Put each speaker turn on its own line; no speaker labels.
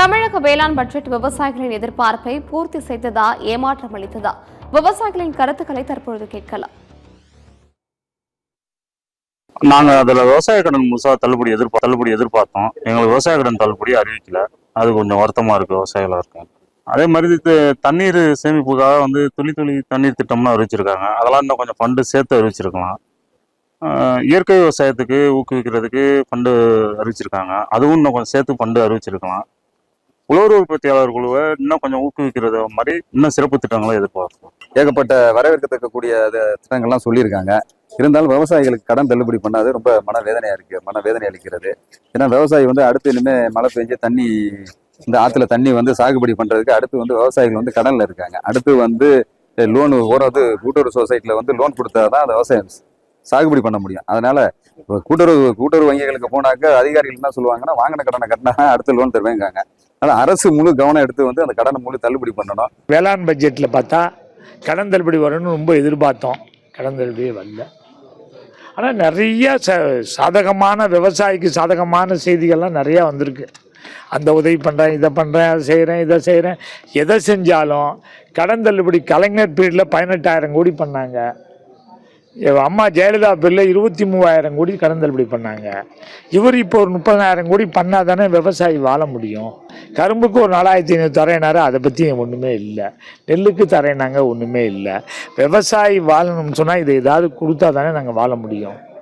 தமிழக வேளாண் பட்ஜெட் விவசாயிகளின் எதிர்பார்ப்பை பூர்த்தி செய்ததா, ஏமாற்றம் அளித்ததா? விவசாயிகளின் கருத்துக்களை தற்பொழுது கேட்கலாம்.
நாங்க அதுல விவசாய கடன் முழுசா தள்ளுபடி எதிர்பார்த்தோம். எங்களுக்கு விவசாய கடன் தள்ளுபடி அறிவிக்கல. அது கொஞ்சம் வருத்தமா இருக்கு விவசாயிகளுக்கு. அதே மாதிரி தண்ணீர் சேமிப்புக்காக துளி துளி தண்ணீர் திட்டம்னு அறிவிச்சிருக்காங்க. அதெல்லாம் இன்னும் கொஞ்சம் ஃபண்டு சேர்த்து அறிவிச்சிருக்கலாம். இயற்கை விவசாயத்துக்கு ஊக்குவிக்கிறதுக்கு ஃபண்டு அறிவிச்சிருக்காங்க. அதுவும் இன்னும் கொஞ்சம் சேர்த்து ஃபண்டு அறிவிச்சிருக்கலாம். உழவர் உற்பத்தியாளர் குழுவை இன்னும் கொஞ்சம் ஊக்குவிக்கிறது மாதிரி இன்னும் சிறப்பு திட்டங்களை எதிர்பார்க்கிறோம்.
ஏகப்பட்ட வரவேற்கத்தக்கக்கூடிய திட்டங்கள்லாம் சொல்லியிருக்காங்க. இருந்தாலும் விவசாயிகளுக்கு கடன் தள்ளுபடி பண்ணாது ரொம்ப மனவேதனை அளிக்கிறது. ஏன்னா விவசாயி அடுத்து இனிமே மழை பெஞ்சு தண்ணி இந்த ஆற்றுல தண்ணி சாகுபடி பண்றதுக்கு அடுத்து விவசாயிகள் கடன்ல இருக்காங்க. அடுத்து லோன் கூட்டுறவு சொசைட்டில லோன் கொடுத்தாதான் அந்த விவசாயம் சாகுபடி பண்ண முடியும். அதனால கூட்டுறவு வங்கிகளுக்கு போனாக்க அதிகாரிகள் என்ன சொல்லுவாங்கன்னா, வாங்கின கடனை கட்டினா அடுத்து லோன் தருவேங்காங்க. அதனால அரசு முழு கவனம் எடுத்து அந்த கடனை முழு தள்ளுபடி பண்ணணும்.
வேளாண் பட்ஜெட்ல பார்த்தா கடன் தள்ளுபடி வரணும்னு ரொம்ப எதிர்பார்த்தோம். கடன் தள்ளுபடியே வரல. ஆனால் நிறைய சாதகமான விவசாயிக்கு சாதகமான செய்திகள்லாம் நிறையா வந்திருக்கு. அந்த உதவி பண்ணுறேன், இதை பண்ணுறேன், அதை செய்கிறேன், இதை செய்கிறேன். எதை செஞ்சாலும் கடன் தள்ளுபடி கலைஞர் பீரியடில் 18,000 கோடி பண்ணாங்க. அம்மா ஜெயலலிதா பீரியடில் 23,000 கோடி கடன் தள்ளுபடி பண்ணாங்க. இவர் இப்போ ஒரு 30,000 கோடி பண்ணால் தானே விவசாயி வாழ முடியும். கரும்புக்கு ஒரு 4,500 தரேனாரு, அதை பற்றி ஒன்றுமே இல்லை. நெல்லுக்கு தரேனாங்க, ஒன்றுமே இல்லை. விவசாயி வாழணும்னு சொன்னால் இதை ஏதாவது கொடுத்தா தானே நாங்கள் வாழ முடியும்.